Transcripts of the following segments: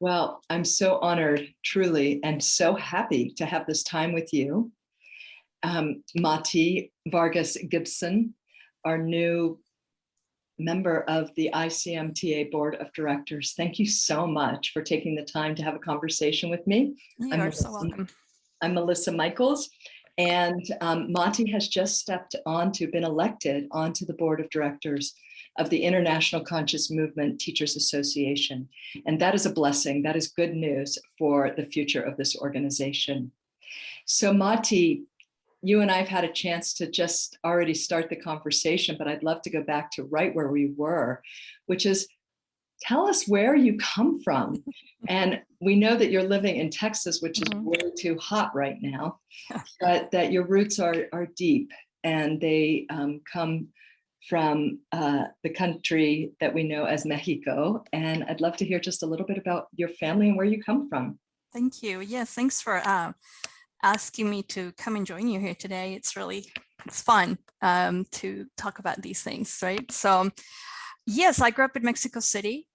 Well, I'm so honored, truly, and so happy to have this time with you. Mati Vargas-Gibson, our new member of the ICMTA Board of Directors. Thank you so much for taking the time to have a conversation with me. You are so welcome. I'm Melissa Michaels, and Mati has just been elected onto the Board of Directors of the International Conscious Movement Teachers Association. And that is a blessing. That is good news for the future of this organization. So Mati, you and I have had a chance to just already start the conversation, but I'd love to go back to right where we were, which is, tell us where you come from. And we know that you're living in Texas, which is way too hot right now, but that your roots are deep, and they come from the country that we know as Mexico. And I'd love to hear just a little bit about your family and where you come from. Thank you. Yes, thanks for asking me to come and join you here today. It's fun to talk about these things, right? So yes, I grew up in Mexico City,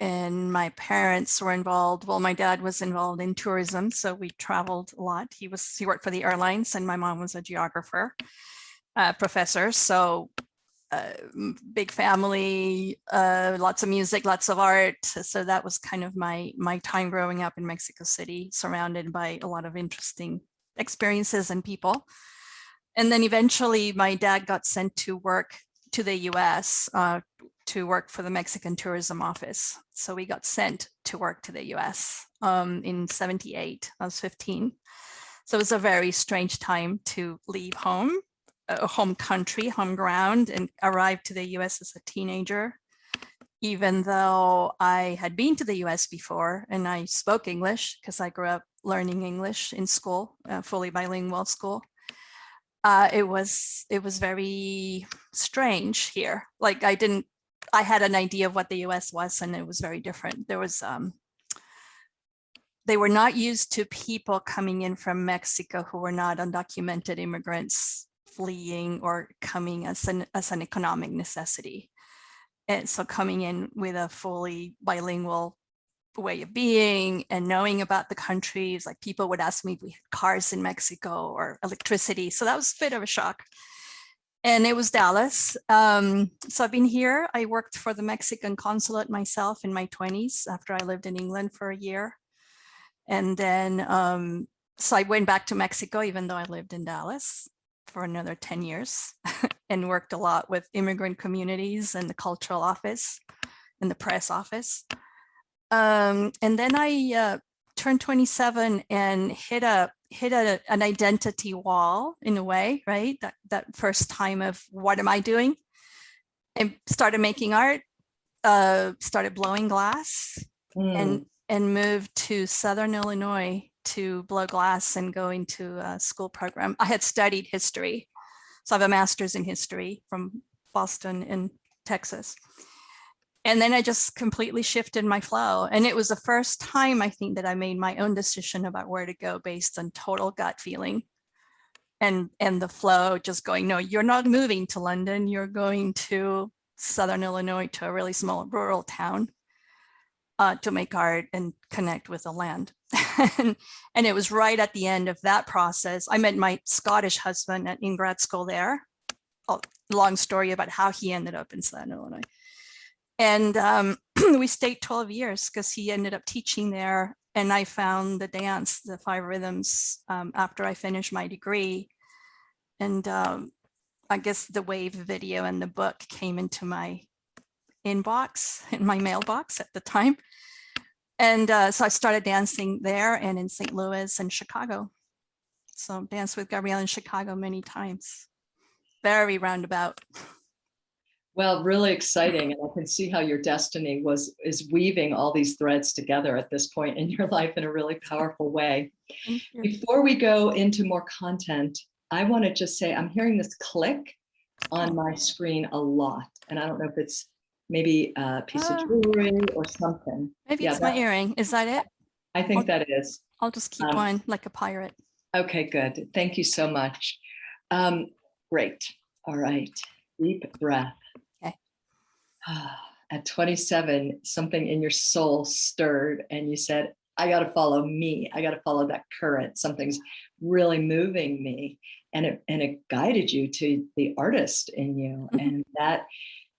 and my parents were involved. Well, my dad was involved in tourism, so we traveled a lot. He worked for the airlines, and my mom was a geographer, professor. So big family, lots of music, lots of art. So that was kind of my time growing up in Mexico City, surrounded by a lot of interesting experiences and people. And then eventually my dad got sent to work to the US to work for the Mexican Tourism Office. So we got sent to work to the US in '78. I was 15. So it was a very strange time to leave home country, home ground, and arrived to the US as a teenager, even though I had been to the US before and I spoke English because I grew up learning English in school, fully bilingual school. It was very strange here. Like I had an idea of what the US was, and it was very different. There was, they were not used to people coming in from Mexico who were not undocumented immigrants fleeing or coming as an economic necessity. And so coming in with a fully bilingual way of being and knowing about the countries, like people would ask me if we had cars in Mexico or electricity. So that was a bit of a shock. And it was Dallas. So I've been here. I worked for the Mexican consulate myself in my 20s after I lived in England for a year. And then, so I went back to Mexico, even though I lived in Dallas, for another 10 years and worked a lot with immigrant communities and the cultural office and the press office. And then I turned 27 and hit an identity wall in a way, right? That first time of what am I doing? And started making art, started blowing glass and moved to Southern Illinois to blow glass and go into a school program. I had studied history. So I have a master's in history from Boston in Texas. And then I just completely shifted my flow. And it was the first time, I think, that I made my own decision about where to go based on total gut feeling. And the flow just going, no, you're not moving to London. You're going to Southern Illinois, to a really small rural town to make art and connect with the land. And it was right at the end of that process. I met my Scottish husband in grad school there. A long story about how he ended up in Southern Illinois. And we stayed 12 years because he ended up teaching there. And I found the dance, the 5 rhythms, after I finished my degree. And I guess the Wave video and the book came into my inbox, in my mailbox at the time. And so I started dancing there and in St. Louis and Chicago. So danced with Gabrielle in Chicago many times. Very roundabout. Well, really exciting. And I can see how your destiny is weaving all these threads together at this point in your life in a really powerful way. Before we go into more content, I want to just say I'm hearing this click on my screen a lot. And I don't know if it's maybe a piece of jewelry or something. Maybe it's my earring. Is that it? I think that is. I'll just keep on like a pirate. Okay, good. Thank you so much. Great. All right. Deep breath. Okay. At 27, something in your soul stirred and you said, I got to follow me. I got to follow that current. Something's really moving me. And it guided you to the artist in you. Mhm. And that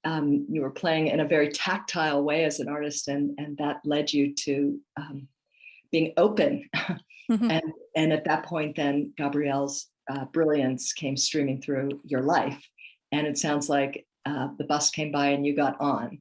you were playing in a very tactile way as an artist. And that led you to being open. Mhm. And at that point, then Gabrielle's brilliance came streaming through your life. And it sounds like the bus came by and you got on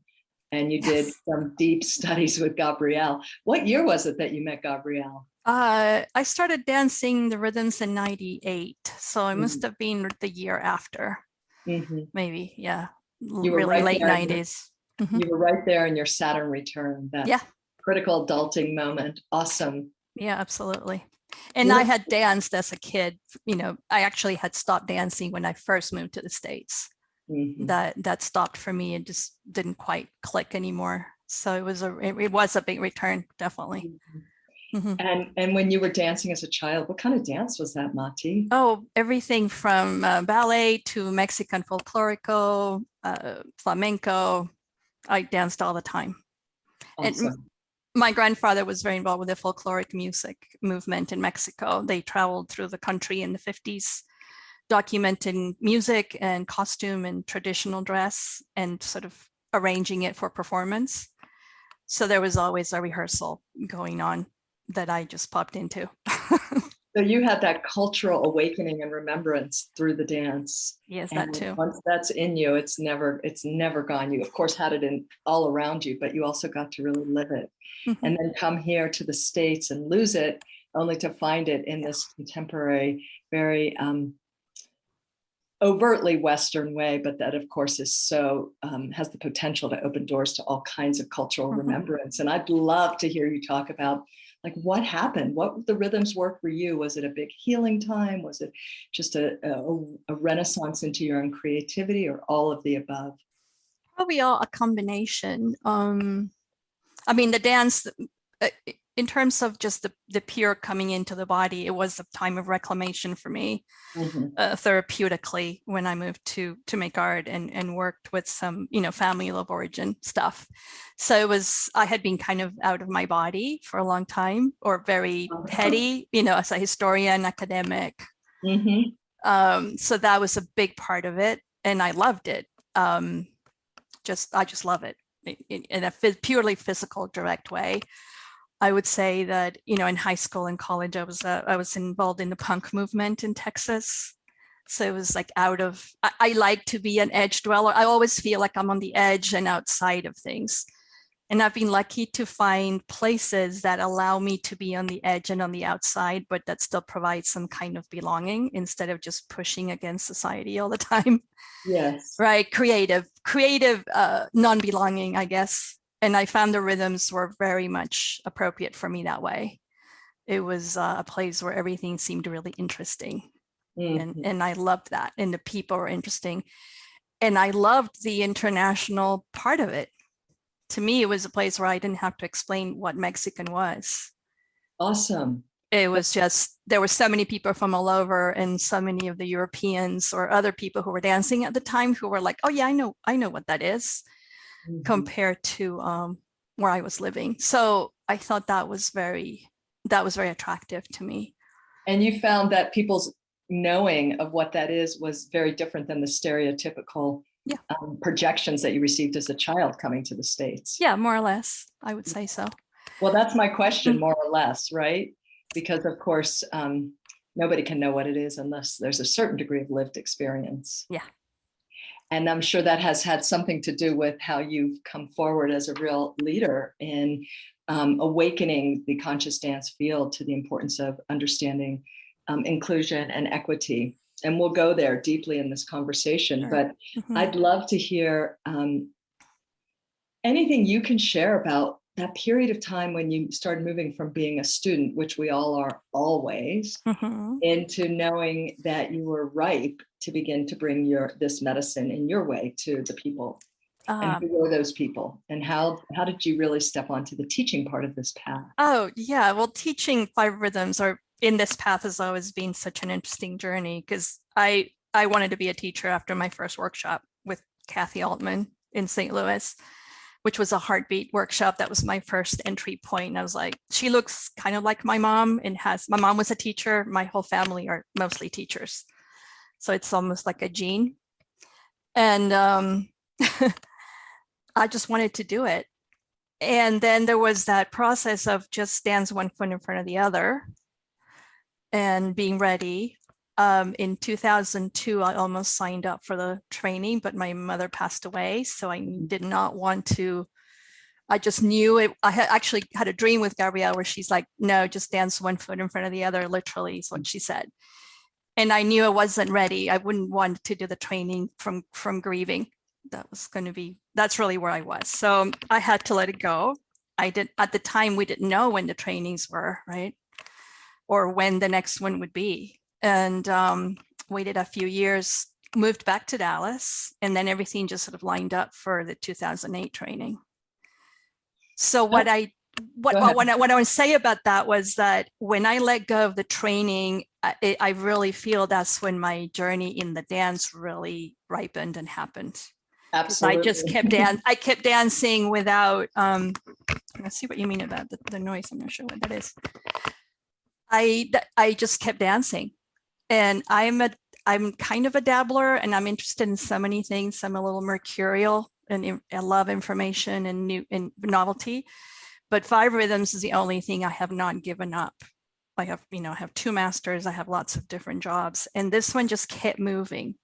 and you did Yes. some deep studies with Gabrielle. What year was it that you met Gabrielle? I started dancing the rhythms in 98. So it must Mhm. have been the year after, Mhm. maybe. Yeah. You were Really right late there. 90s. Mhm. You were right there in your Saturn return, that Yeah. critical adulting moment. Awesome. Yeah, absolutely. And I What? had danced as a kid. I actually had stopped dancing when I first moved to the States. Mhm. That stopped for me and just didn't quite click anymore. So it was a big return, definitely. Mhm. And when you were dancing as a child, what kind of dance was that, Mati? Oh, everything from ballet to Mexican folklorico, flamenco. I danced all the time. And Awesome. my grandfather was very involved with the folkloric music movement in Mexico. They traveled through the country in the 50s, documenting music and costume and traditional dress and sort of arranging it for performance. So there was always a rehearsal going on that I just popped into. So you had that cultural awakening and remembrance through the dance. Yes, that And too. once that's in you, it's never gone. You of course had it in all around you, but you also got to really live it. Mhm. And then come here to the States and lose it, only to find it in this contemporary, very overtly Western way, but that of course is so has the potential to open doors to all kinds of cultural Mhm. remembrance. And I'd love to hear you talk about like what happened, what the rhythms work for you. Was it a big healing time? Was it just a renaissance into your own creativity, or all of the above? Probably all a combination. I mean, the dance, in terms of just the pure coming into the body, it was a time of reclamation for me, Mhm. therapeutically, when I moved to make art and worked with some, family of origin stuff. So I had been kind of out of my body for a long time, or very heady, as a historian, academic. Mhm. So that was a big part of it, and I loved it. I just love it in a purely physical, direct way. I would say that in high school and college, I was involved in the punk movement in Texas. So it was like I like to be an edge dweller. I always feel like I'm on the edge and outside of things. And I've been lucky to find places that allow me to be on the edge and on the outside, but that still provides some kind of belonging instead of just pushing against society all the time. Yes. Right. Creative non-belonging, I guess. And I found the rhythms were very much appropriate for me that way. It was a place where everything seemed really interesting. Mhm. And I loved that. And the people were interesting. And I loved the international part of it. To me, it was a place where I didn't have to explain what Mexican was. Awesome. It was just, there were so many people from all over, and so many of the Europeans or other people who were dancing at the time who were like, oh yeah, I know what that is, Mhm. compared to where I was living. So I thought that was very attractive to me. And you found that people's knowing of what that is was very different than the stereotypical Yeah. Projections that you received as a child coming to the States. Yeah, more or less, I would say so. Well, that's my question, more or less, right? Because of course, nobody can know what it is unless there's a certain degree of lived experience. Yeah. And I'm sure that has had something to do with how you've come forward as a real leader in awakening the conscious dance field to the importance of understanding inclusion and equity. And we'll go there deeply in this conversation, Sure. but I'd love to hear anything you can share about that period of time when you started moving from being a student, which we all are always, into knowing that you were ripe to begin to bring this medicine in your way to the people. And who were those people? And how did you really step onto the teaching part of this path? Oh, yeah. Well, teaching 5 rhythms or in this path has always been such an interesting journey, because I I wanted to be a teacher after my first workshop with Kathy Altman in St. Louis, which was a heartbeat workshop. That was my first entry point. And I was like, she looks kind of like my mom and my mom was a teacher. My whole family are mostly teachers. So it's almost like a gene. And I just wanted to do it. And then there was that process of just stands one foot in front of the other and being ready. In 2002, I almost signed up for the training, but my mother passed away. So I did not want to, I just knew it. I actually had a dream with Gabrielle where she's like, no, just dance one foot in front of the other, literally is what she said. And I knew I wasn't ready. I wouldn't want to do the training from grieving. That's really where I was. So I had to let it go. At the time, we didn't know when the trainings were, right? Or when the next one would be. And waited a few years, moved back to Dallas, and then everything just sort of lined up for the 2008 training. So what I want to say about that was that when I let go of the training, I really feel that's when my journey in the dance really ripened and happened. Absolutely. I just kept dancing without, let's see what you mean about the noise. I'm not sure what that is. I just kept dancing, and I'm kind of a dabbler, and I'm interested in so many things. I'm a little mercurial, and I love information and novelty. But 5 rhythms is the only thing I have not given up. I have 2 masters. I have lots of different jobs, and this one just kept moving.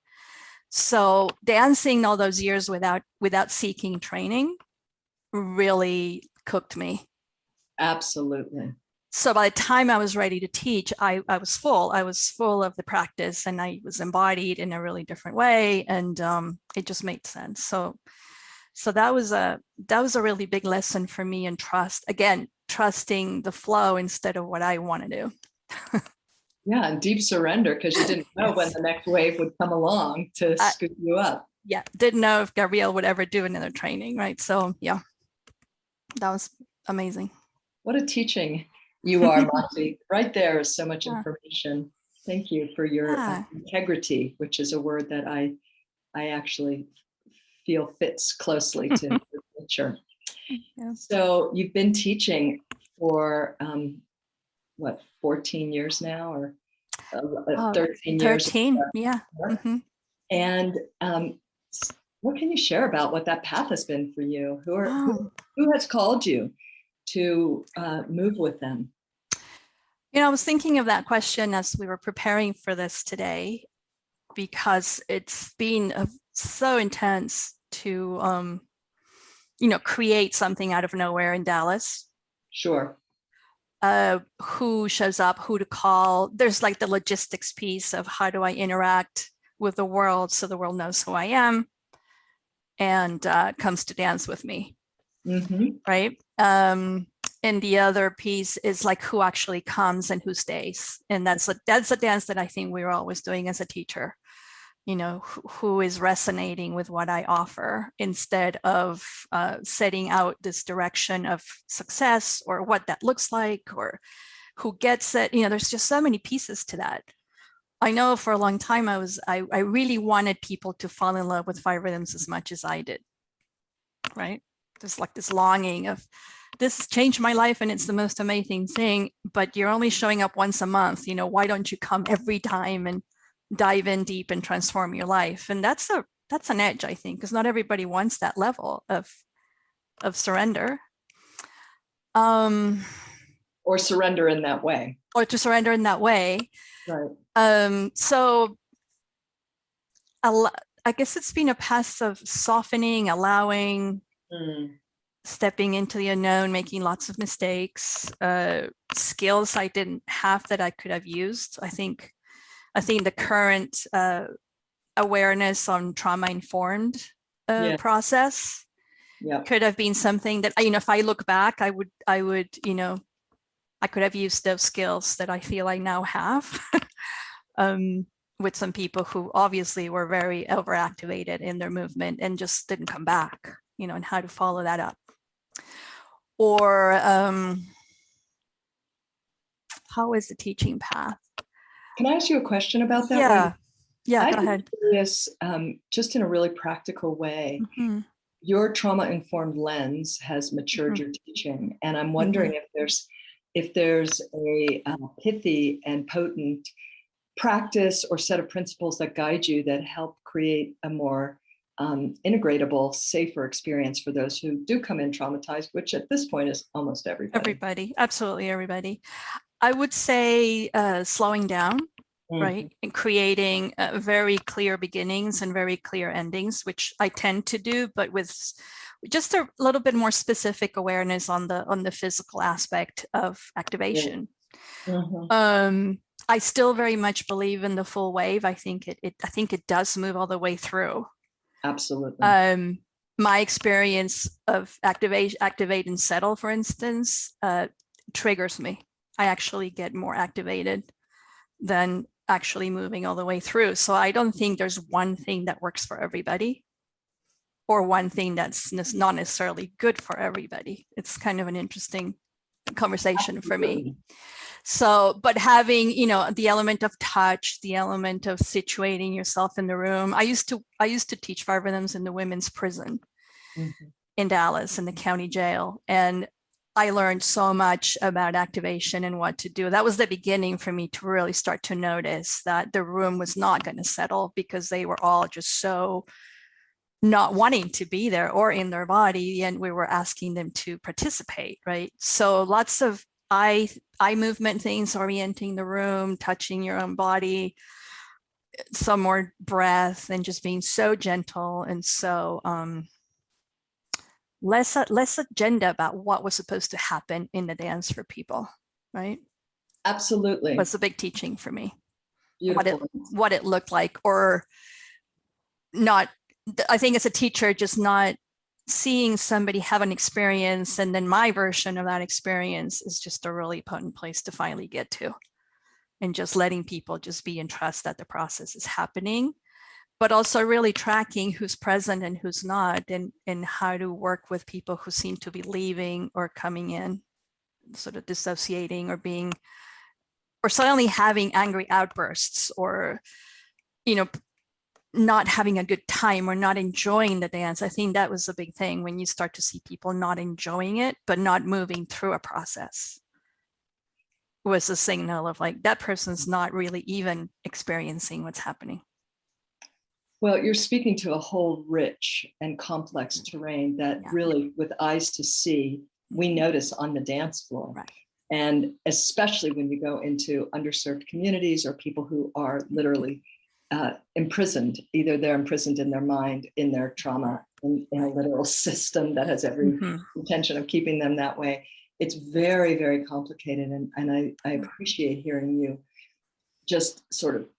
So dancing all those years without seeking training really cooked me. Absolutely. So by the time I was ready to teach, I was full. I was full of the practice, and I was embodied in a really different way, and it just made sense. So that was a really big lesson for me in trust. Again, trusting the flow instead of what I want to do. Yeah, and deep surrender, because you didn't know when the next wave would come along to scoop you up. Yeah, didn't know if Gabrielle would ever do another training, right? So yeah, that was amazing. What a teaching you are, Monty. Right there is so much information. Thank you for your integrity, which is a word that I actually feel fits closely to the culture. Yeah. So you've been teaching for 14 years now, or 13 years? 13, yeah. Mm-hmm. And what can you share about what that path has been for you? Who has called you to move with them? I was thinking of that question as we were preparing for this today, because it's been so intense to, create something out of nowhere in Dallas. Sure. Who shows up, who to call. There's like the logistics piece of how do I interact with the world so the world knows who I am and comes to dance with me. Mm-hmm. Right. And the other piece is like who actually comes and who stays. And that's a dance that I think we were always doing as a teacher. Who is resonating with what I offer, instead of setting out this direction of success or what that looks like or who gets it. There's just so many pieces to that. I know for a long time I really wanted people to fall in love with 5 rhythms as much as I did. Right? There's like this longing of, this changed my life and it's the most amazing thing, but you're only showing up once a month. Why don't you come every time and dive in deep and transform your life? And that's an edge, I think, because not everybody wants that level of surrender. Or surrender in that way. Or to surrender in that way. Right. So I guess it's been a path of softening, allowing, stepping into the unknown, making lots of mistakes, skills I didn't have that I could have used. I think the current awareness on trauma-informed process could have been something that, if I look back, I would, I could have used those skills that I feel I now have with some people who obviously were very overactivated in their movement and just didn't come back, and how to follow that up. Or how is the teaching path? Can I ask you a question about that? Yeah. Yeah, go I'm ahead. curious, just in a really practical way, Mhm, your trauma-informed lens has matured mhm, your teaching, and I'm wondering mhm. if there's a pithy and potent practice or set of principles that guide you that help create a more integratable, safer experience for those who do come in traumatized, which at this point is almost everybody. Everybody, absolutely everybody. I would say slowing down, right? Mhm. And creating very clear beginnings and very clear endings, which I tend to do, but with just a little bit more specific awareness on the physical aspect of activation. Mhm. I still very much believe in the full wave. I think it does move all the way through. Absolutely. My experience of activate and settle, for instance, triggers me. I actually get more activated than actually moving all the way through. So I don't think there's one thing that works for everybody or one thing that's not necessarily good for everybody. It's kind of an interesting conversation for me. Absolutely. So, but having, the element of touch, the element of situating yourself in the room. I used to teach 5 rhythms in the women's prison Mhm. in Dallas in the county jail. And I learned so much about activation and what to do. That was the beginning for me to really start to notice that the room was not going to settle because they were all just so not wanting to be there or in their body, and we were asking them to participate, right? So lots of eye movement things, orienting the room, touching your own body, some more breath, and just being so gentle and so less agenda about what was supposed to happen in the dance for people, right? Absolutely. Was a big teaching for me. Beautiful. What it looked like, or not. I think as a teacher, just not seeing somebody have an experience and then my version of that experience is just a really potent place to finally get to, and just letting people just be in trust that the process is happening, but also really tracking who's present and who's not, and how to work with people who seem to be leaving or coming in, sort of dissociating or being, or suddenly having angry outbursts, or not having a good time or not enjoying the dance. I think that was a big thing when you start to see people not enjoying it, but not moving through a process, was a signal of like, that person's not really even experiencing what's happening. Well, you're speaking to a whole rich and complex terrain that Yeah. really, with eyes to see, we notice on the dance floor. Right. And especially when you go into underserved communities or people who are literally imprisoned, either they're imprisoned in their mind, in their trauma, in a literal system that has every intention of keeping them that way. It's very, very complicated. And I appreciate hearing you just sort of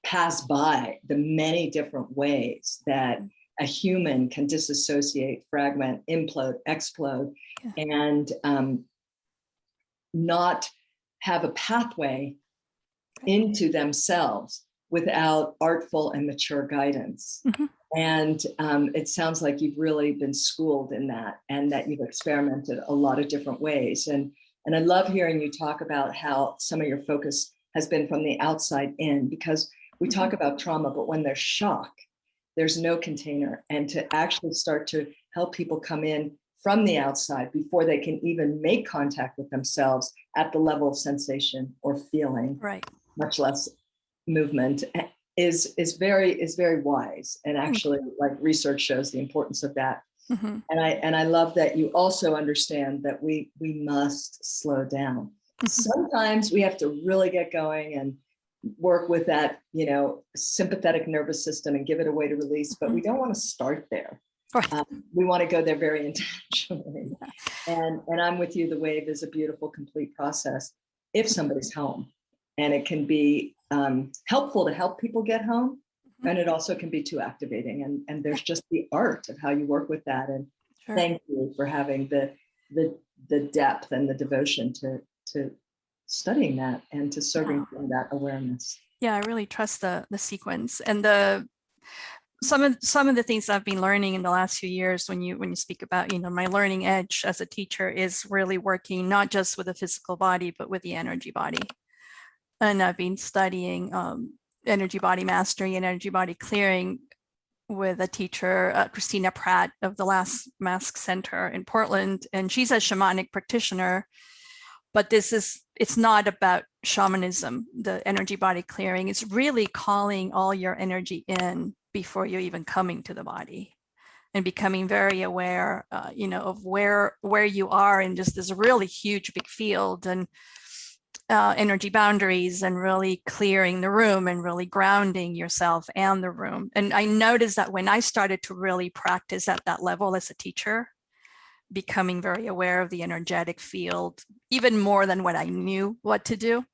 pass by the many different ways that a human can disassociate, fragment, implode, explode, and not have a pathway into themselves without artful and mature guidance. And it sounds like you've really been schooled in that, and that you've experimented a lot of different ways. And I love hearing you talk about how some of your focus has been from the outside in, because we talk about trauma, but when there's shock, there's no container. And to actually start to help people come in from the outside before they can even make contact with themselves at the level of sensation or feeling, Right. much less movement, is very wise. And actually, like, research shows the importance of that. And I love that you also understand that we must slow down. Sometimes we have to really get going and work with that, sympathetic nervous system and give it a way to release, but we don't want to start there. Right. We want to go there very intentionally. And I'm with you. The wave is a beautiful, complete process if somebody's home, and it can be helpful to help people get home, and it also can be too activating. And there's just the art of how you work with that. And thank you for having the depth and the devotion to studying that and to serving from that awareness. Yeah, I really trust the sequence and some of the things I've been learning in the last few years. When you speak about, my learning edge as a teacher is really working not just with the physical body, but with the energy body. And I've been studying energy body mastery and energy body clearing with a teacher, Christina Pratt of the Last Mask Center in Portland. And she's a shamanic practitioner, but it's not about shamanism, the energy body clearing. It's really calling all your energy in before you're even coming to the body, and becoming very aware, of where you are in just this really huge big field, and energy boundaries, and really clearing the room and really grounding yourself and the room. And I noticed that when I started to really practice at that level as a teacher, becoming very aware of the energetic field, even more than what I knew what to do,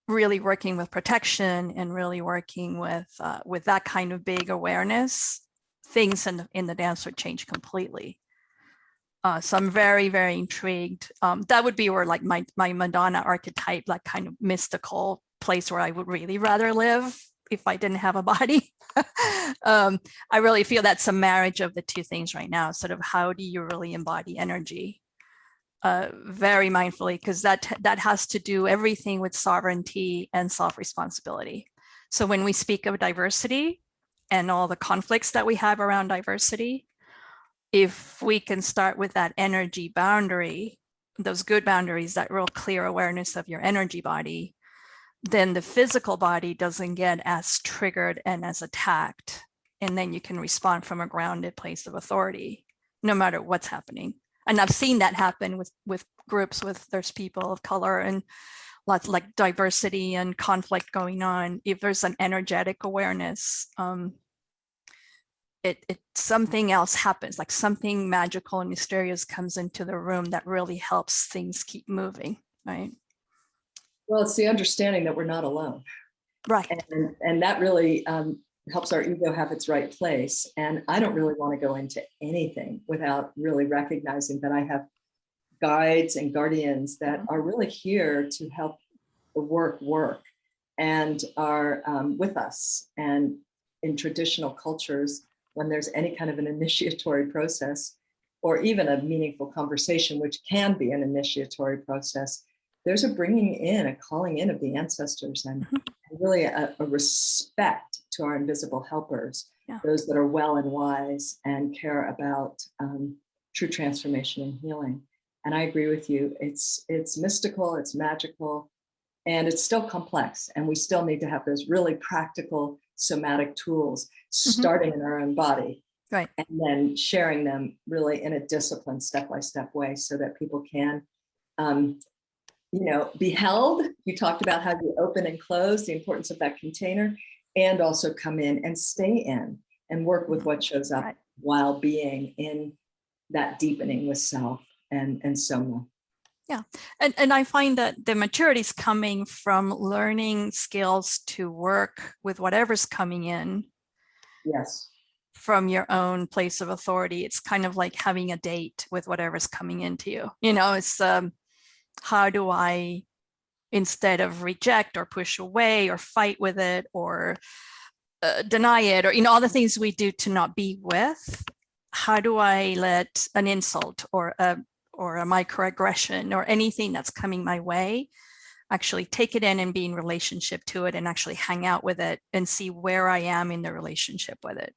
really working with protection and really working with that kind of big awareness, things in the dance would change completely. So I'm very, very intrigued. That would be where like my Madonna archetype, like kind of mystical place where I would really rather live if I didn't have a body. I really feel that's a marriage of the two things right now. Sort of how do you really embody energy? Very mindfully, because that has to do everything with sovereignty and self-responsibility. So when we speak of diversity and all the conflicts that we have around diversity, if we can start with that energy boundary, those good boundaries, that real clear awareness of your energy body, then the physical body doesn't get as triggered and as attacked. And then you can respond from a grounded place of authority, no matter what's happening. And I've seen that happen with groups with there's people of color and lots like diversity and conflict going on. If there's an energetic awareness, something else happens, like something magical and mysterious comes into the room that really helps things keep moving, right? Well, it's the understanding that we're not alone. Right. And that really helps our ego have its right place. And I don't really want to go into anything without really recognizing that I have guides and guardians that are really here to help the work and are with us. And in traditional cultures, when there's any kind of an initiatory process, or even a meaningful conversation, which can be an initiatory process, there's a bringing in, a calling in of the ancestors, and really a respect to our invisible helpers, those that are well and wise and care about true transformation and healing. And I agree with you. It's mystical, it's magical, and it's still complex. And we still need to have those really practical somatic tools, starting in our own body, right, and then sharing them really in a disciplined step-by-step way so that people can be held. You talked about how you open and close, the importance of that container, and also come in and stay in and work with what shows up while being in that deepening with self and Soma. Yeah, and I find that the maturity is coming from learning skills to work with whatever's coming in. Yes. From your own place of authority. It's kind of like having a date with whatever's coming into you. It's how do I, instead of reject or push away or fight with it or deny it, or all the things we do to not be with, how do I let an insult or a microaggression or anything that's coming my way actually take it in and be in relationship to it and actually hang out with it and see where I am in the relationship with it.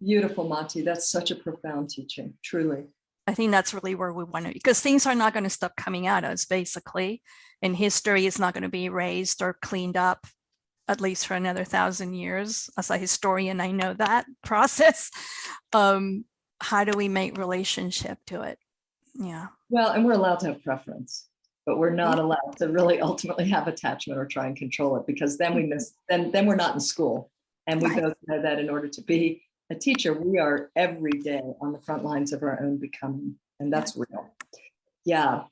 Beautiful, Mati. That's such a profound teaching, truly. I think that's really where we want to, because things are not going to stop coming at us, basically. And history is not going to be erased or cleaned up, at least for another 1,000 years. As a historian, I know that process. How do we make relationship to it? Yeah. Well, and we're allowed to have preference, but we're not allowed to really ultimately have attachment or try and control it, because then we miss, then we're not in school. And we both know that in order to be a teacher, we are every day on the front lines of our own becoming, and that's real. Yeah.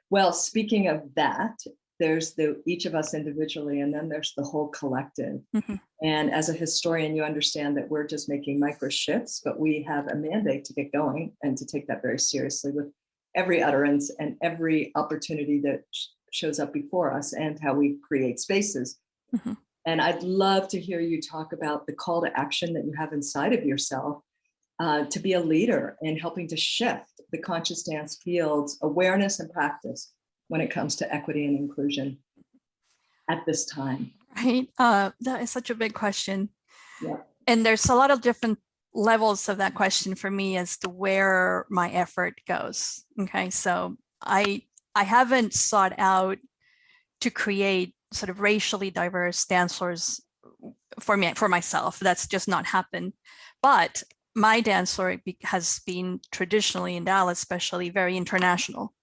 Well, speaking of that, there's each of us individually, and then there's the whole collective. And as a historian, you understand that we're just making micro shifts, but we have a mandate to get going and to take that very seriously with every utterance and every opportunity that shows up before us, and how we create spaces. And I'd love to hear you talk about the call to action that you have inside of yourself to be a leader in helping to shift the conscious dance field's awareness and practice when it comes to equity and inclusion at this time. Right. That is such a big question. Yeah. And there's a lot of different levels of that question for me as to where my effort goes. Okay. So I haven't sought out to create sort of racially diverse dance floors for myself. That's just not happened. But my dance floor has been traditionally in Dallas, especially very international.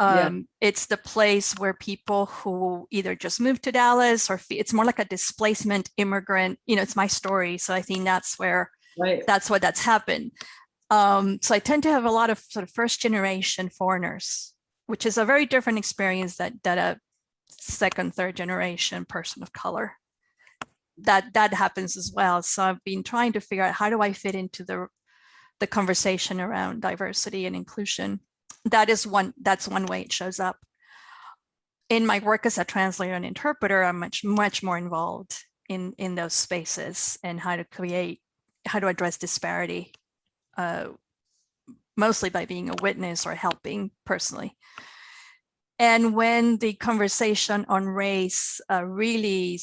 Yeah. It's the place where people who either just moved to Dallas or it's more like a displacement immigrant, it's my story. So I think that's where Right. that's happened. So I tend to have a lot of sort of first generation foreigners, which is a very different experience that a second, third generation person of color. That happens as well. So I've been trying to figure out how do I fit into the conversation around diversity and inclusion. That's one way it shows up. In my work as a translator and interpreter, I'm much more involved in those spaces and how to address disparity, mostly by being a witness or helping personally. And when the conversation on race really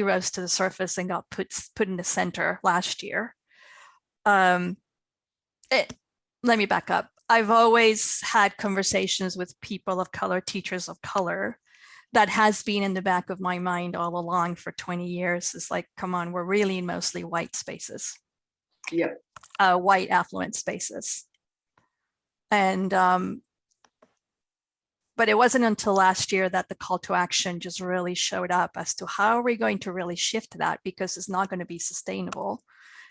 rose to the surface and got put in the center last year, let me back up. I've always had conversations with people of color, teachers of color. That has been in the back of my mind all along for 20 years. It's like, come on, we're really in mostly white spaces. Yep. White affluent spaces. And but it wasn't until last year that the call to action just really showed up as to how are we going to really shift that, because it's not going to be sustainable.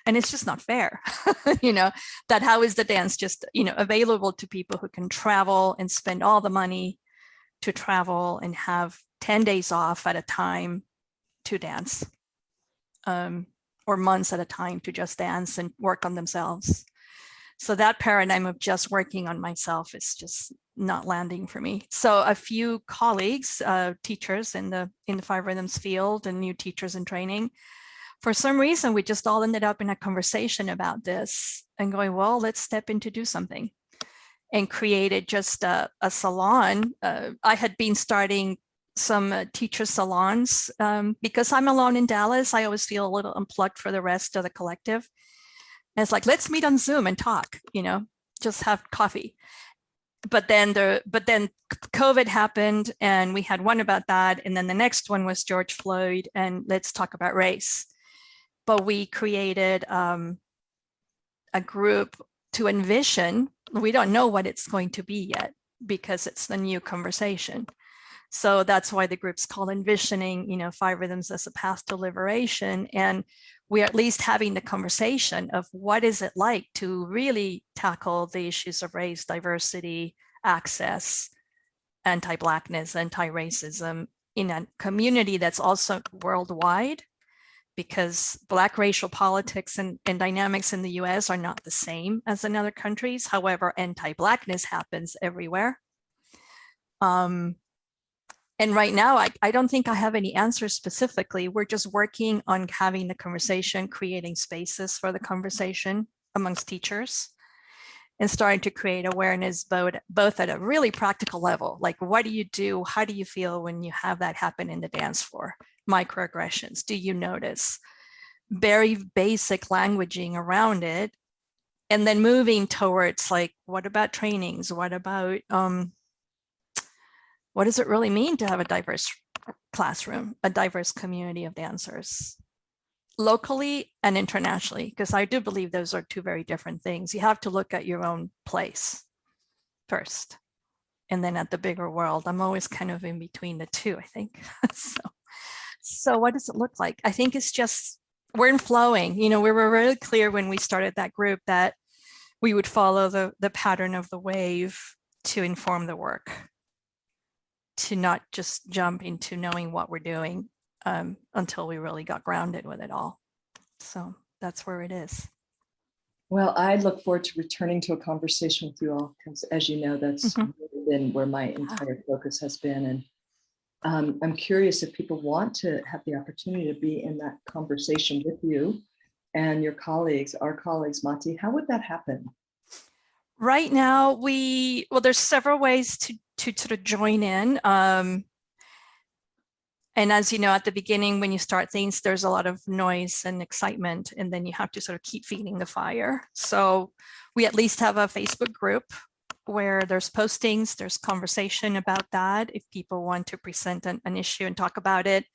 And it's just not fair, that how is the dance just, available to people who can travel and spend all the money to travel and have 10 days off at a time to dance, or months at a time to just dance and work on themselves. So that paradigm of just working on myself is just not landing for me. So a few colleagues, teachers in the Five Rhythms field and new teachers in training, for some reason, we just all ended up in a conversation about this and going, well, let's step in to do something, and created just a salon. I had been starting some teacher salons because I'm alone in Dallas. I always feel a little unplugged for the rest of the collective. And it's like, let's meet on Zoom and talk, just have coffee. But then COVID happened and we had one about that. And then the next one was George Floyd and let's talk about race. But we created a group to envision. We don't know what it's going to be yet because it's the new conversation. So that's why the group's called Envisioning, Five Rhythms as a Path to Liberation. And we're at least having the conversation of what is it like to really tackle the issues of race, diversity, access, anti-Blackness, anti-racism in a community that's also worldwide, because Black racial politics and dynamics in the US are not the same as in other countries. However, anti-Blackness happens everywhere. And right now, I don't think I have any answers specifically. We're just working on having the conversation, creating spaces for the conversation amongst teachers, and starting to create awareness both at a really practical level. Like, what do you do? How do you feel when you have that happen in the dance floor? Microaggressions, do you notice? Very basic languaging around it. And then moving towards like, what about trainings? What about, what does it really mean to have a diverse classroom, a diverse community of dancers, locally and internationally? Because I do believe those are two very different things. You have to look at your own place first, and then at the bigger world. I'm always kind of in between the two, I think. So what does it look like? I think it's just, we're in flowing. We were really clear when we started that group that we would follow the pattern of the wave to inform the work, to not just jump into knowing what we're doing until we really got grounded with it all. So that's where it is. Well, I look forward to returning to a conversation with you all, because as you know, that's really been where my entire focus has been. And I'm curious if people want to have the opportunity to be in that conversation with you and your colleagues, our colleagues, Mati, how would that happen? Right now, there's several ways to sort of join in. And as you know, at the beginning, when you start things, there's a lot of noise and excitement, and then you have to sort of keep feeding the fire. So we at least have a Facebook group where there's postings, there's conversation about that. If people want to present an issue and talk about it,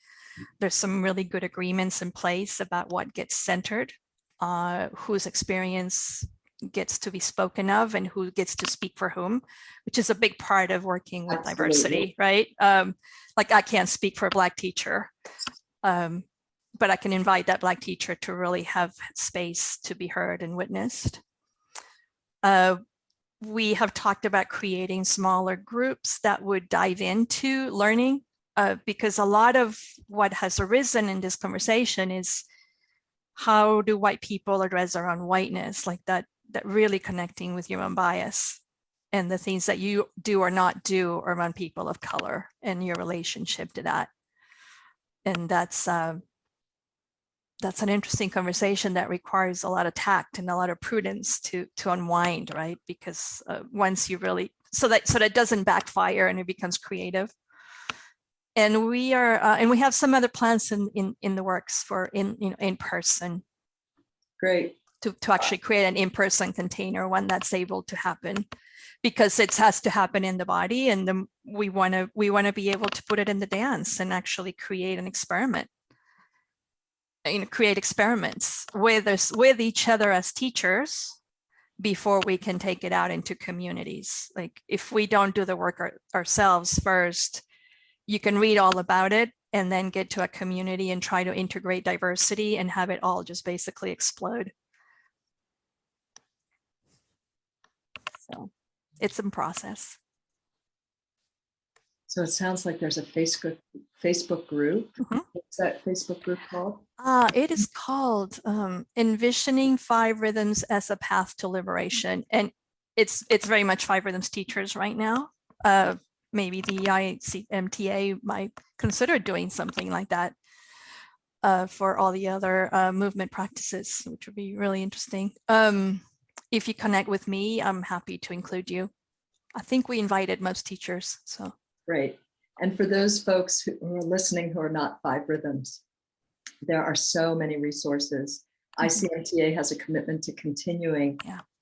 there's some really good agreements in place about what gets centered, whose experience gets to be spoken of, and who gets to speak for whom, which is a big part of working with Absolutely. diversity, right? Like I can't speak for a Black teacher, but I can invite that Black teacher to really have space to be heard and witnessed. We have talked about creating smaller groups that would dive into learning, because a lot of what has arisen in this conversation is how do white people address their own whiteness, like that really connecting with your own bias and the things that you do or not do around people of color and your relationship to that. And that's an interesting conversation that requires a lot of tact and a lot of prudence to unwind, right? Because once you really, so that doesn't backfire and it becomes creative. And we have some other plans in the works for in person. Great. To actually create an in-person container, one that's able to happen, because it has to happen in the body, and we want to be able to put it in the dance and actually create an experiment. Create experiments with each other as teachers before we can take it out into communities. Like if we don't do the work ourselves first, you can read all about it and then get to a community and try to integrate diversity and have it all just basically explode. So it's in process. So it sounds like there's a Facebook group. Mm-hmm. What's that Facebook group called? It is called Envisioning 5 Rhythms as a Path to Liberation. And it's very much 5 Rhythms teachers right now. Maybe the ICMTA might consider doing something like that for all the other movement practices, which would be really interesting. If you connect with me, I'm happy to include you. I think we invited most teachers, so. Great. And for those folks who are listening who are not 5 Rhythms, there are so many resources. ICMTA has a commitment to continuing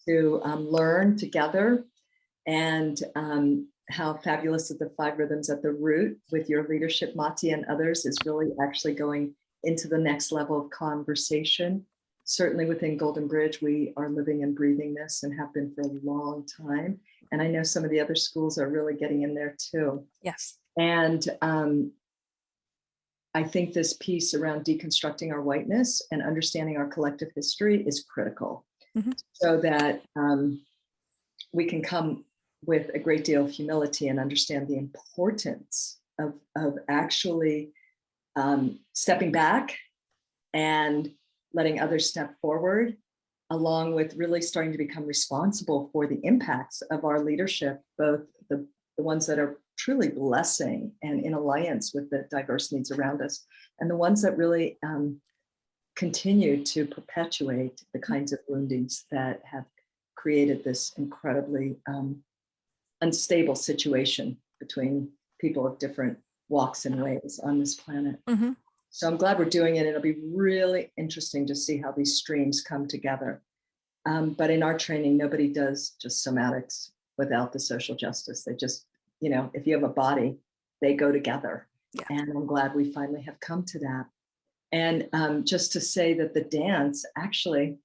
to learn together, and how fabulous of the 5 Rhythms at the root with your leadership, Mati, and others is really actually going into the next level of conversation. Certainly within Golden Bridge, we are living and breathing this and have been for a long time. And I know some of the other schools are really getting in there too. Yes. And I think this piece around deconstructing our whiteness and understanding our collective history is critical, so that we can come with a great deal of humility and understand the importance of actually stepping back and letting others step forward, along with really starting to become responsible for the impacts of our leadership, both the ones that are truly blessing and in alliance with the diverse needs around us, and the ones that really continue to perpetuate the kinds of woundings that have created this incredibly unstable situation between people of different walks and ways on this planet. So I'm glad we're doing it. It'll be really interesting to see how these streams come together. But in our training, nobody does just somatics without the social justice. They just, if you have a body, they go together. Yeah. And I'm glad we finally have come to that. And just to say that the dance actually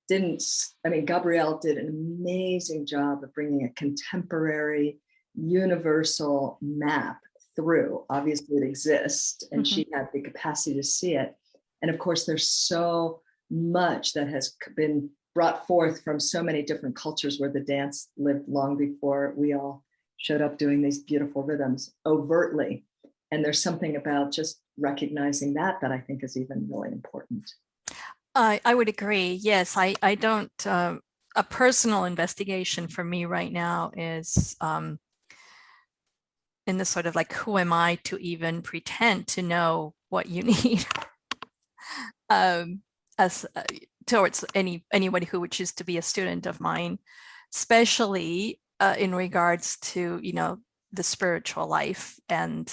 Gabrielle did an amazing job of bringing a contemporary, universal map through. Obviously it exists, and she had the capacity to see it. And of course, there's so much that has been brought forth from so many different cultures where the dance lived long before we all showed up doing these beautiful rhythms overtly. And there's something about just recognizing that I think is even really important. I would agree. Yes, I don't, a personal investigation for me right now is in the sort of like, who am I to even pretend to know what you need as towards anybody who would choose to be a student of mine, especially in regards to, the spiritual life and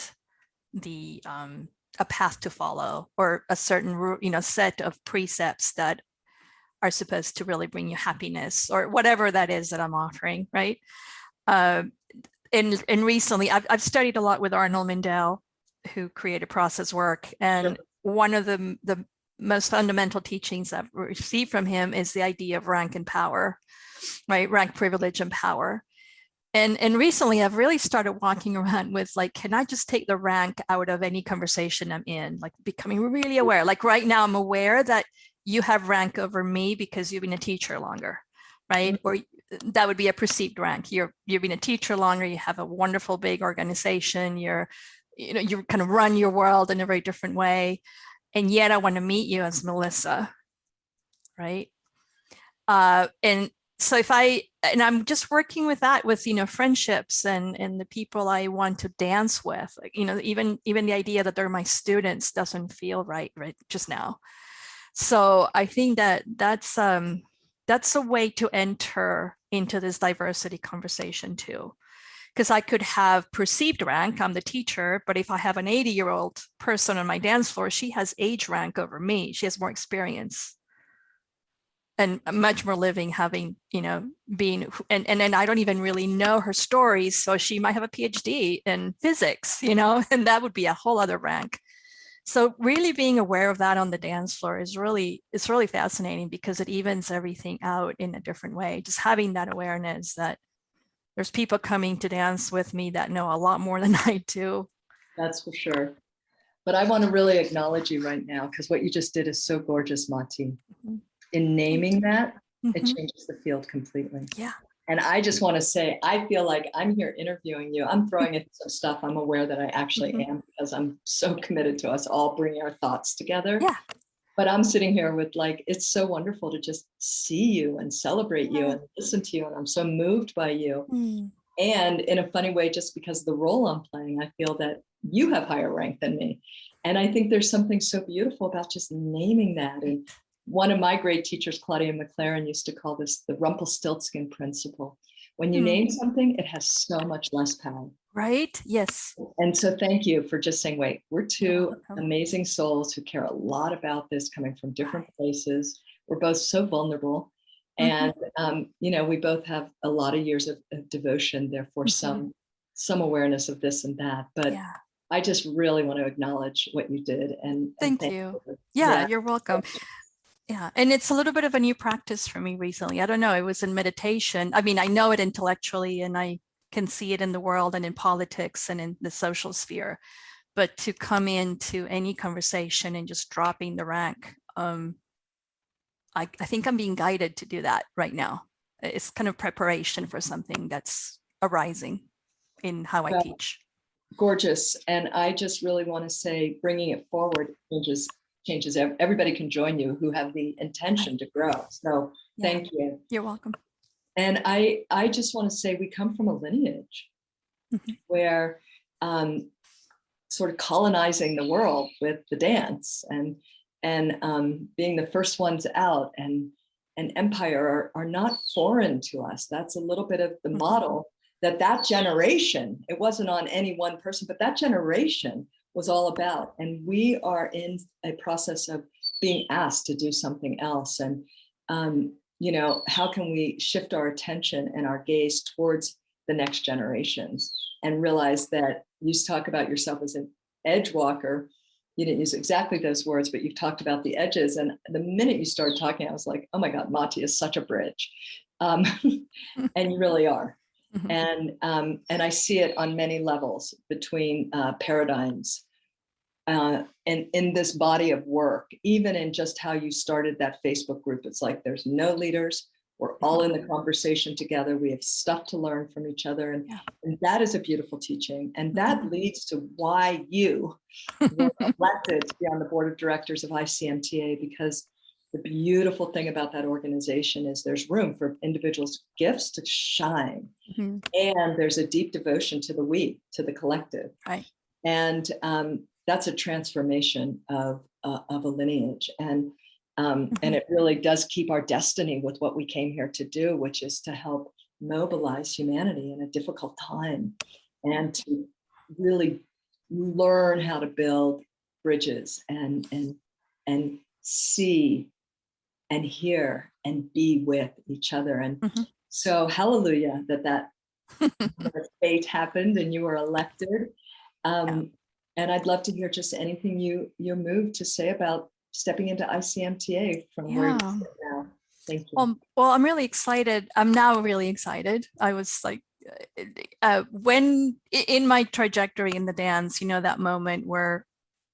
a path to follow, or a certain set of precepts that are supposed to really bring you happiness, or whatever that is that I'm offering, right? And recently, I've studied a lot with Arnold Mindell, who created process work, and one of the most fundamental teachings I've received from him is the idea of rank and power, right? Rank, privilege, and power. And recently, I've really started walking around with, like, can I just take the rank out of any conversation I'm in? Like, becoming really aware. Like right now, I'm aware that you have rank over me because you've been a teacher longer, right? Mm-hmm. Or that would be a perceived rank. You've been a teacher longer. You have a wonderful big organization. You kind of run your world in a very different way, and yet I want to meet you as Melissa, right? And so I'm just working with that, with, friendships and the people I want to dance with, like, even the idea that they're my students doesn't feel right just now. So I think that's a way to enter into this diversity conversation too. Because I could have perceived rank, I'm the teacher, but if I have an 80-year-old person on my dance floor, she has age rank over me. She has more experience and much more living, having, being, and then I don't even really know her stories. So she might have a PhD in physics, and that would be a whole other rank. So really being aware of that on the dance floor it's really fascinating, because it evens everything out in a different way. Just having that awareness that there's people coming to dance with me that know a lot more than I do. That's for sure. But I want to really acknowledge you right now, because what you just did is so gorgeous, Mati. Mm-hmm. In naming that, it changes the field completely. Yeah. And I just want to say, I feel like I'm here interviewing you. I'm throwing in some stuff I'm aware that I actually am, because I'm so committed to us all bringing our thoughts together. Yeah. But I'm sitting here with, like, it's so wonderful to just see you and celebrate you and listen to you. And I'm so moved by you. And in a funny way, just because of the role I'm playing, I feel that you have higher rank than me. And I think there's something so beautiful about just naming that. And one of my great teachers, Claudia McLaren, used to call this the Rumpelstiltskin principle. When you name something, it has so much less power. Right? Yes. And so thank you for just saying, wait, we're two amazing souls who care a lot about this, coming from different places. We're both so vulnerable. And, we both have a lot of years of devotion, therefore some awareness of this and that. But I just really want to acknowledge what you did. And thank you. Yeah, you're welcome. Yeah. And it's a little bit of a new practice for me recently. I don't know. It was in meditation. I mean, I know it intellectually, and I can see it in the world and in politics and in the social sphere. But to come into any conversation and just dropping the rank, I think I'm being guided to do that right now. It's kind of preparation for something that's arising in how I teach. Gorgeous. And I just really want to say, bringing it forward changes. Everybody can join you who have the intention to grow. So thank you. You're welcome. And I just want to say, we come from a lineage where sort of colonizing the world with the dance and being the first ones out and empire are not foreign to us. That's a little bit of the model that generation, it wasn't on any one person, but that generation was all about. And we are in a process of being asked to do something else. And, how can we shift our attention and our gaze towards the next generations and realize that you talk about yourself as an edge walker. You didn't use exactly those words, but you've talked about the edges. And the minute you started talking, I was like, oh my God, Mati is such a bridge. And you really are. And I see it on many levels between paradigms and in this body of work, even in just how you started that Facebook group. It's like, there's no leaders. We're all in the conversation together. We have stuff to learn from each other. And that is a beautiful teaching. And that leads to why you were elected to be on the board of directors of ICMTA, because the beautiful thing about that organization is there's room for individuals' gifts to shine. And there's a deep devotion to the collective. Right. And that's a transformation of a lineage. And it really does keep our destiny with what we came here to do, which is to help mobilize humanity in a difficult time and to really learn how to build bridges and see and hear and be with each other. And so hallelujah that fate happened and you were elected. And I'd love to hear just anything you're moved to say about stepping into ICMTA from where you sit now. Thank you. Well, I'm really excited. I'm now really excited. I was like, when in my trajectory in the dance, that moment where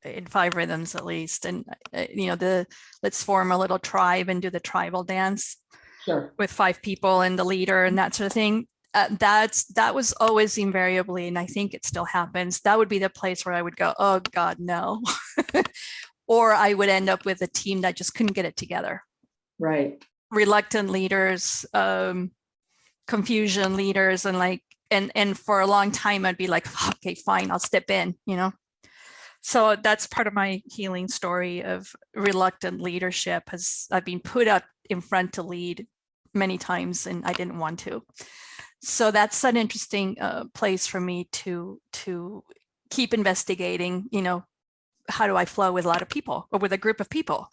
in 5 rhythms at least, and let's form a little tribe and do the tribal dance with 5 people and the leader and that sort of thing. That was always invariably, and I think it still happens, that would be the place where I would go, oh God, no. Or I would end up with a team that just couldn't get it together. Right. Reluctant leaders, confusion leaders, and for a long time I'd be like, okay, fine, I'll step in, So that's part of my healing story of reluctant leadership. I've been put up in front to lead many times and I didn't want to. So that's an interesting place for me to keep investigating, how do I flow with a lot of people or with a group of people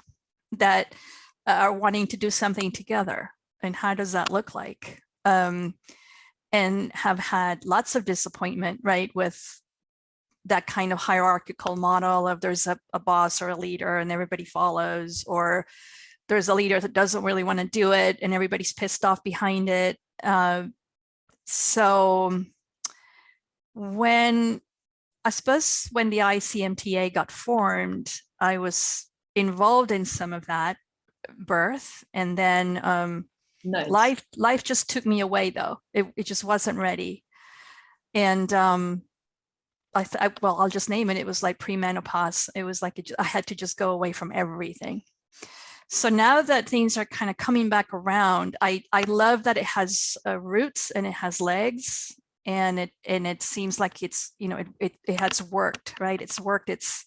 that are wanting to do something together, and how does that look like? And have had lots of disappointment, right, with that kind of hierarchical model of there's a boss or a leader and everybody follows, or there's a leader that doesn't really want to do it and everybody's pissed off behind it. So when the ICMTA got formed, I was involved in some of that birth, and then Nice. life just took me away though. It just wasn't ready. And I'll just name it. It was like premenopause. It was like I had to just go away from everything. So now that things are kind of coming back around, I love that it has roots and it has legs, and it seems like it's, it has worked, right? It's worked. Its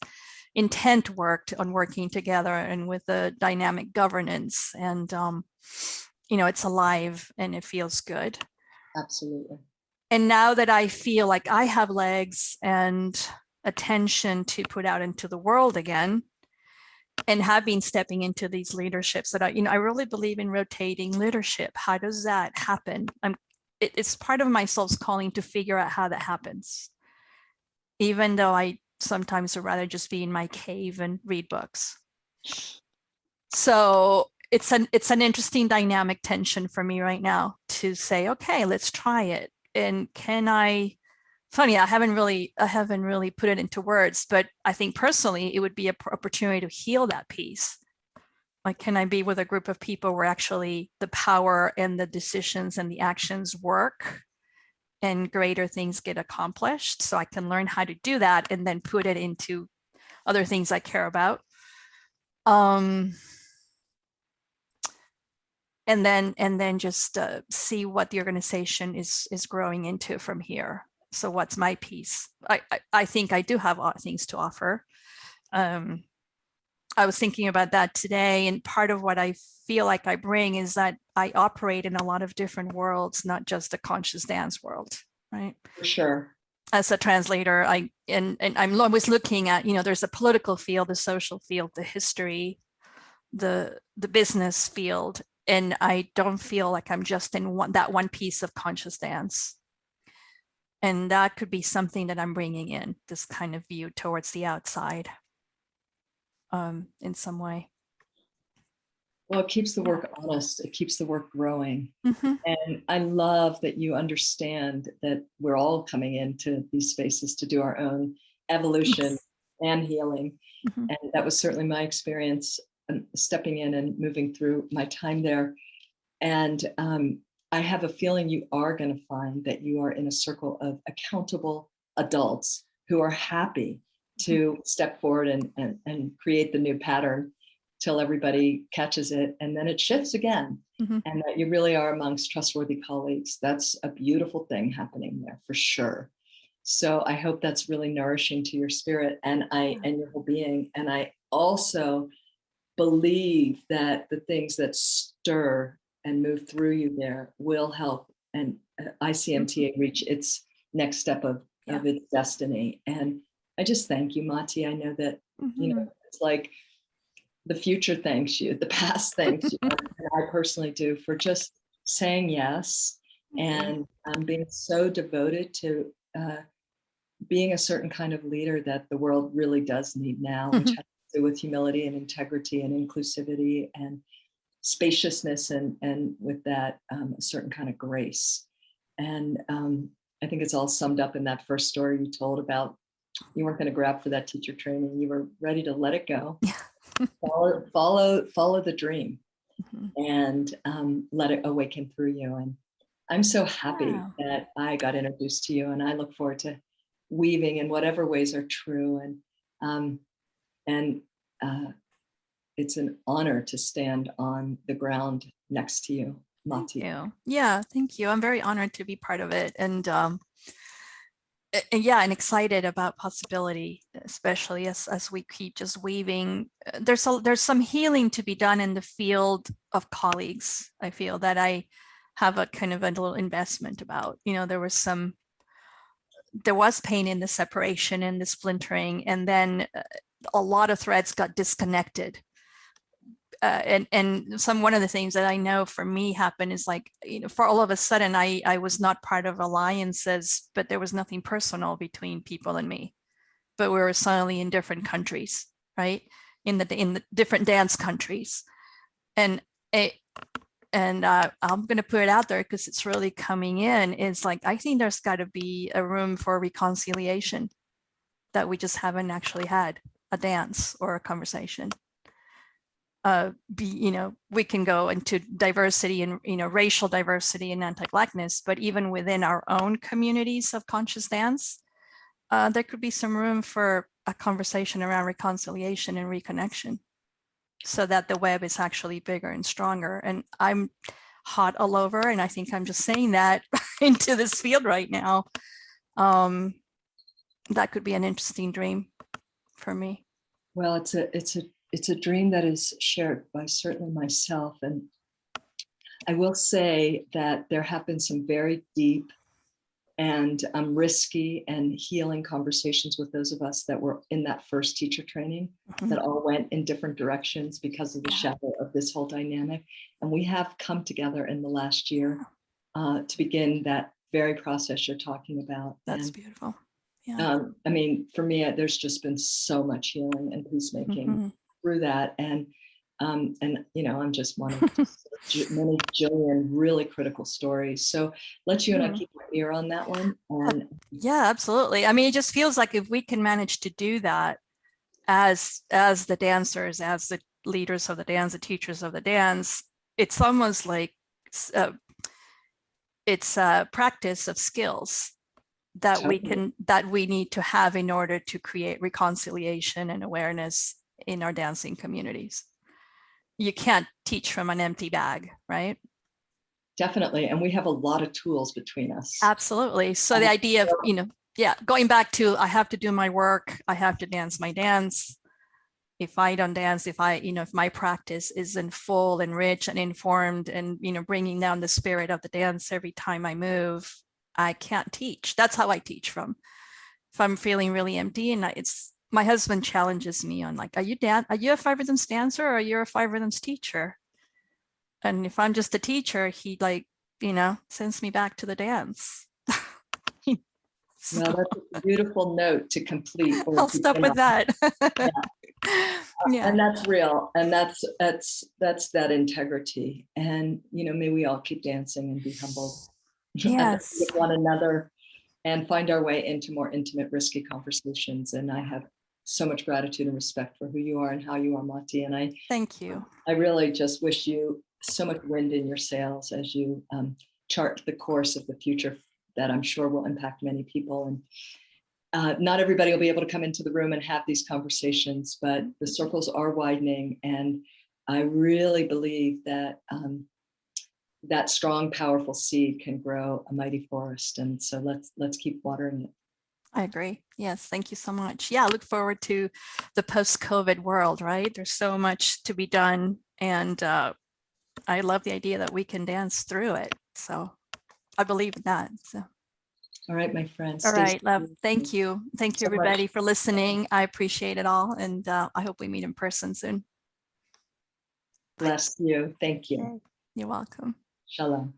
intent worked on working together and with the dynamic governance, and it's alive and it feels good. Absolutely. And now that I feel like I have legs and attention to put out into the world again, and have been stepping into these leaderships that I really believe in rotating leadership. How does that happen? It's part of my soul's calling to figure out how that happens, even though I sometimes would rather just be in my cave and read books. So it's an interesting dynamic tension for me right now to say, okay, let's try it. And funny, I haven't really put it into words, but I think personally it would be an opportunity to heal that piece. Like, can I be with a group of people where actually the power and the decisions and the actions work and greater things get accomplished, so I can learn how to do that and then put it into other things I care about. And then just see what the organization is growing into from here. So what's my piece? I think I do have things to offer. I was thinking about that today, and part of what I feel like I bring is that I operate in a lot of different worlds, not just the conscious dance world, right? For sure. As a translator, and I'm always looking at, there's a political field, the social field, the history, the business field, and I don't feel like I'm just in that one piece of conscious dance. And that could be something that I'm bringing in, this kind of view towards the outside, in some way. Well, it keeps the work honest. It keeps the work growing. Mm-hmm. And I love that you understand that we're all coming into these spaces to do our own evolution and healing. Mm-hmm. And that was certainly my experience, stepping in and moving through my time there. And I have a feeling you are going to find that you are in a circle of accountable adults who are happy to step forward and create the new pattern till everybody catches it, and then it shifts again. Mm-hmm. And that you really are amongst trustworthy colleagues. That's a beautiful thing happening there for sure. So I hope that's really nourishing to your spirit and your whole being. And I also believe that the things that stir and move through you there will help and ICMTA reach its next step of its destiny. And I just thank you, Mati. I know that, Mhm. it's like the future thanks you, the past thanks you, and I personally do, for just saying yes Thank you. and being so devoted to being a certain kind of leader that the world really does need now, which has to do with humility and integrity and inclusivity and spaciousness, and with that a certain kind of grace. And I think it's all summed up in that first story you told about you weren't going to grab for that teacher training. You were ready to let it go, follow the dream, Mhm. and let it awaken through you. And I'm so happy Yeah. that I got introduced to you, and I look forward to weaving in whatever ways are true. And uh, it's an honor to stand on the ground next to you, Thank Mati. you. Yeah, thank you. I'm very honored to be part of it. And yeah, and excited about possibility, especially as we keep just weaving. There's some healing to be done in the field of colleagues. I feel that I have a kind of a little investment about. There was pain in the separation and the splintering, and then a lot of threads got disconnected. And one of the things that I know for me happened is like, for all of a sudden I was not part of alliances, but there was nothing personal between people and me, but we were suddenly in different countries, right? In the different dance countries. And I'm going to put it out there because it's really coming in, is like, I think there's got to be a room for reconciliation that we just haven't actually had a dance or a conversation. We can go into diversity and racial diversity and anti-Blackness, but even within our own communities of conscious dance, there could be some room for a conversation around reconciliation and reconnection, so that the web is actually bigger and stronger. And I'm hot all over, and I think I'm just saying that into this field right now. That could be an interesting dream for me. Well, it's a dream that is shared by certainly myself. And I will say that there have been some very deep and risky and healing conversations with those of us that were in that first teacher training, that all went in different directions because of the shadow of this whole dynamic. And we have come together in the last year to begin that very process you're talking about. That's beautiful. Yeah. I mean, for me, there's just been so much healing and peacemaking through that. And I'm just one of many jillion really critical stories. So let you and I keep our ear on that one. And yeah, absolutely. I mean, it just feels like if we can manage to do that as the dancers, as the leaders of the dance, the teachers of the dance, it's almost like it's a practice of skills that totally. we need to have in order to create reconciliation and awareness in our dancing communities. You can't teach from an empty bag, right? Definitely. And we have a lot of tools between us. Absolutely. So the idea of, going back to, I have to do my work, I have to dance my dance. If I don't dance, if my practice isn't full and rich and informed and, bringing down the spirit of the dance every time I move, I can't teach. That's how I teach from. If I'm feeling really empty, and my husband challenges me on like, are you a 5 rhythms dancer or are you a 5 rhythms teacher? And if I'm just a teacher, he sends me back to the dance. Well, that's a beautiful note to complete. I'll stop with that. Yeah. And that's real. And that's that integrity. And, may we all keep dancing and be humble. Yes. With one another and find our way into more intimate, risky conversations. And I have so much gratitude and respect for who you are and how you are, Mati. And thank you. I really just wish you so much wind in your sails as you chart the course of the future that I'm sure will impact many people. And not everybody will be able to come into the room and have these conversations, but the circles are widening. And I really believe that that strong, powerful seed can grow a mighty forest. And so let's keep watering it. I agree. Yes, thank you so much. Yeah, I look forward to the post-COVID world, right? There's so much to be done. And I love the idea that we can dance through it. So I believe in that. So All right, my friends. All Stay right, love. safe. Thank you. Thank you, So much. everybody, for listening. I appreciate it all. And I hope we meet in person soon. Bless you. Thank you. You're welcome. Shalom.